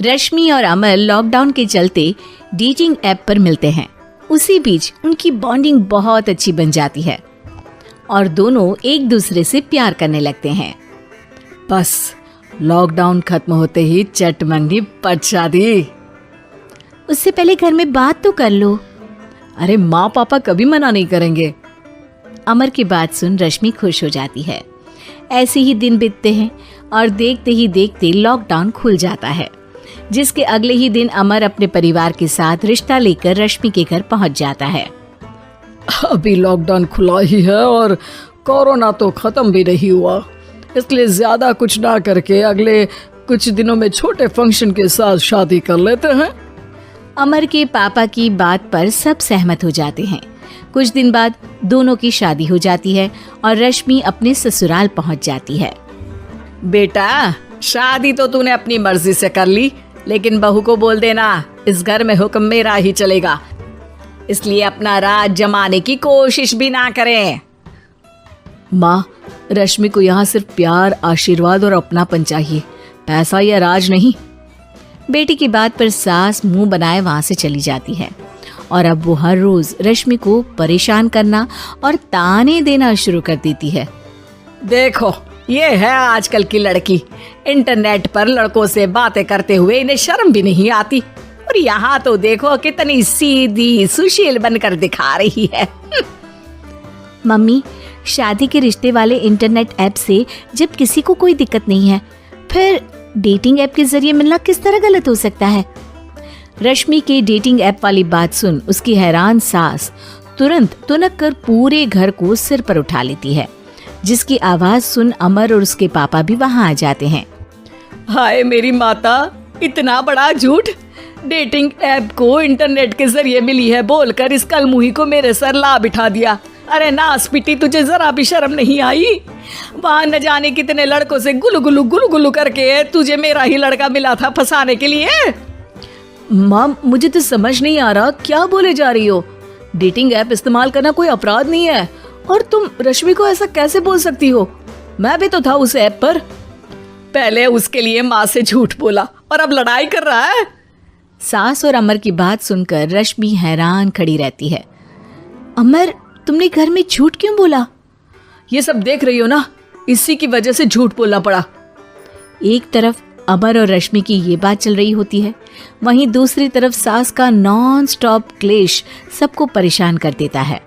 रश्मि और अमर लॉकडाउन के चलते डेटिंग ऐप पर मिलते हैं। उसी बीच उनकी बॉन्डिंग बहुत अच्छी बन जाती है और दोनों एक दूसरे से प्यार करने लगते हैं। बस लॉकडाउन खत्म होते ही चट मंगनी पट शादी। उससे पहले घर में बात तो कर लो। अरे माँ पापा कभी मना नहीं करेंगे। अमर की बात सुन रश्मि खुश हो जाती है। ऐसे ही दिन बीतते हैं और देखते ही देखते लॉकडाउन खुल जाता है, जिसके अगले ही दिन अमर अपने परिवार के साथ रिश्ता लेकर रश्मि के घर पहुंच जाता है। अभी लॉकडाउन खुला ही है और कोरोना तो खत्म भी नहीं हुआ, इसलिए ज्यादा कुछ ना करके अगले कुछ दिनों में छोटे फंक्शन के साथ शादी कर लेते हैं। अमर के पापा की बात पर सब सहमत हो जाते हैं। कुछ दिन बाद दोनों की शादी हो जाती है और रश्मि अपने ससुराल पहुंच जाती है। बेटा, शादी तो तूने अपनी मर्जी से कर ली, लेकिन बहू को बोल देना इस घर में हुक्म मेरा ही चलेगा, इसलिए अपना राज जमाने की कोशिश भी ना करें। माँ, रश्मि को यहाँ सिर्फ प्यार, आशीर्वाद और अपनापन चाहिए, पैसा या राज नहीं। बेटी की बात पर सास मुंह बनाए वहां से चली जाती है और अब वो हर रोज रश्मि को परेशान करना और ताने देना शुरू कर देती है। देखो, ये है आजकल की लड़की, इंटरनेट पर लड़कों से बातें करते हुए इन्हें शर्म भी नहीं आती, और यहाँ तो देखो कितनी सीधी सुशील बनकर दिखा रही है। मम्मी, शादी के रिश्ते वाले इंटरनेट ऐप से जब किसी को कोई दिक्कत नहीं है, फिर डेटिंग ऐप के जरिए मिलना किस तरह गलत हो सकता है? रश्मि के डेटिंग ऐप वाली बात सुन उसकी हैरान सास तुरंत तुनक कर पूरे घर को सिर पर उठा लेती है, जिसकी आवाज सुन अमर और उसके पापा भी वहां आ जाते हैं। हाय मेरी माता, इतना बड़ा झूठ! डेटिंग ऐप को इंटरनेट के जरिए मिली है बोलकर इस कलमुही को मेरे सर ला बिठा दिया। अरे नास पिटी, तुझे जरा भी शर्म नहीं आई? वहां न जाने कितने लड़कों से गुलु गुलु करके तुझे मेरा ही लड़का मिला था फंसाने के लिए। माँ, मुझे तो समझ नहीं आ रहा क्या बोले जा रही हो। डेटिंग ऐप इस्तेमाल करना कोई अपराध नहीं है, और तुम रश्मि को ऐसा कैसे बोल सकती हो? मैं भी तो था उस ऐप पर। पहले उसके लिए माँ से झूठ बोला और अब लड़ाई कर रहा है। सास और अमर की बात सुनकर रश्मि हैरान खड़ी रहती है। अमर, तुमने घर में झूठ क्यों बोला? ये सब देख रही हो ना, इसी की वजह से झूठ बोलना पड़ा। एक तरफ अमर और रश्मि की ये बात चल रही होती है, वहीं दूसरी तरफ सास का नॉन स्टॉप क्लेश सबको परेशान कर देता है।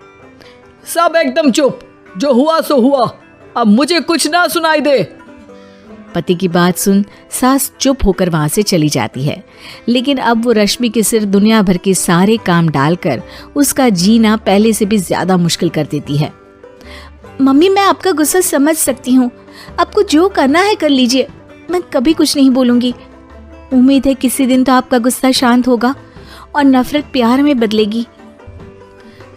सब एकदम चुप, जो हुआ सो हुआ, अब मुझे कुछ ना सुनाई दे। पति की बात सुन सास चुप होकर वहां से चली जाती है, लेकिन अब वो रश्मि के सिर दुनिया भर के सारे काम डालकर उसका जीना पहले से भी ज्यादा मुश्किल कर देती है। मम्मी, मैं आपका गुस्सा समझ सकती हूँ, आपको जो करना है कर लीजिए, मैं कभी कुछ नहीं बोलूंगी। उम्मीद है किसी दिन तो आपका गुस्सा शांत होगा और नफरत प्यार में बदलेगी।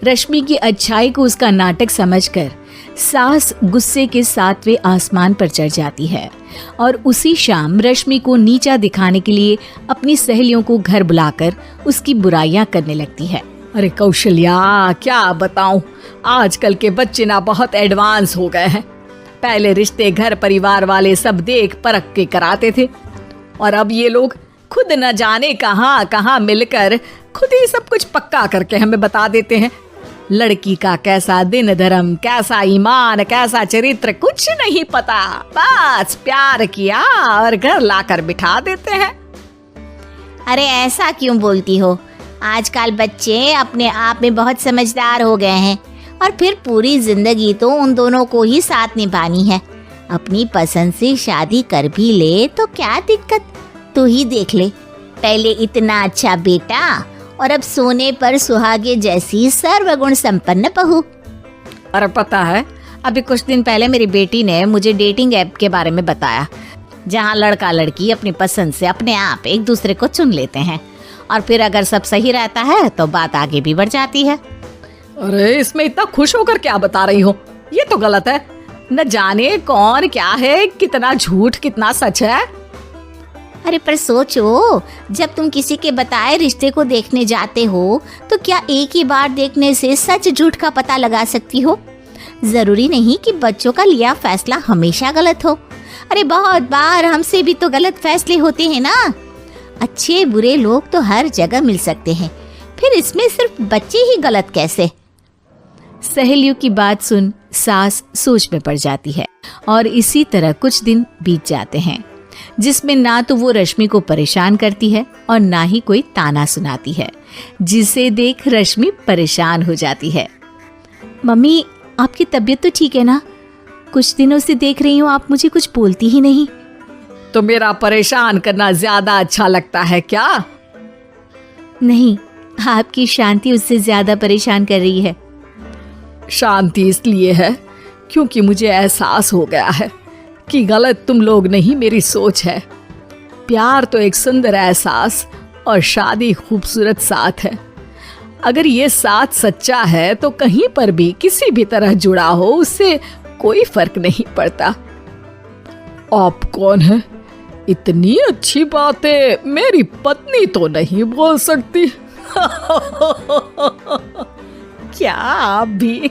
रश्मि की अच्छाई को उसका नाटक समझकर सास गुस्से के 7वें आसमान पर चढ़ जाती है और उसी शाम रश्मि को नीचा दिखाने के लिए अपनी सहेलियों को घर बुलाकर उसकी बुराइयां करने लगती है। अरे कौशल्या, क्या बताऊं, आजकल के बच्चे ना बहुत एडवांस हो गए हैं। पहले रिश्ते घर परिवार वाले सब देख परख के कराते थे, और अब ये लोग खुद न जाने कहां कहां मिलकर खुद ही सब कुछ पक्का करके हमें बता देते हैं। लड़की का कैसा दिन धर्म, कैसा ईमान, कैसा चरित्र कुछ नहीं पता, बस प्यार किया और घर लाकर बिठा देते हैं। अरे ऐसा क्यों बोलती हो? आजकल बच्चे अपने आप में बहुत समझदार हो गए हैं, और फिर पूरी जिंदगी तो उन दोनों को ही साथ निभानी है। अपनी पसंद से शादी कर भी ले तो क्या दिक्कत, तू ही देख ले, पहले इतना अच्छा बेटा और अब सोने पर सुहागे जैसी सर्वगुण संपन्न बहू। और पता है, अभी कुछ दिन पहले मेरी बेटी ने मुझे डेटिंग ऐप के बारे में बताया, जहाँ लड़का लड़की अपनी पसंद से अपने आप एक दूसरे को चुन लेते हैं, और फिर अगर सब सही रहता है तो बात आगे भी बढ़ जाती है। अरे इसमें इतना खुश होकर क्या बता रही हो? ये तो गलत है। न जाने कौन क्या है, कितना झूठ कितना सच है। अरे पर सोचो, जब तुम किसी के बताए रिश्ते को देखने जाते हो तो क्या एक ही बार देखने से सच झूठ का पता लगा सकती हो? जरूरी नहीं कि बच्चों का लिया फैसला हमेशा गलत हो। अरे बहुत बार हमसे भी तो गलत फैसले होते हैं ना। अच्छे बुरे लोग तो हर जगह मिल सकते हैं, फिर इसमें सिर्फ बच्चे ही गलत कैसे? सहेलियों की बात सुन सास सोच में पड़ जाती है और इसी तरह कुछ दिन बीत जाते हैं जिसमें ना तो वो रश्मि को परेशान करती है और ना ही कोई ताना सुनाती है, जिसे देख रश्मि परेशान हो जाती है। मम्मी, आपकी तबीयत तो ठीक है ना? कुछ दिनों से देख रही हूँ आप मुझे कुछ बोलती ही नहीं। तो मेरा परेशान करना ज्यादा अच्छा लगता है क्या? नहीं, आपकी शांति उससे ज्यादा परेशान कर रही है। शांति इसलिए है क्योंकि मुझे एहसास हो गया है कि गलत तुम लोग नहीं, मेरी सोच है। प्यार तो एक सुंदर एहसास और शादी खूबसूरत साथ है। अगर ये साथ सच्चा है तो कहीं पर भी किसी भी तरह जुड़ा हो उससे कोई फर्क नहीं पड़ता। आप कौन है? इतनी अच्छी बातें मेरी पत्नी तो नहीं बोल सकती। क्या आप भी?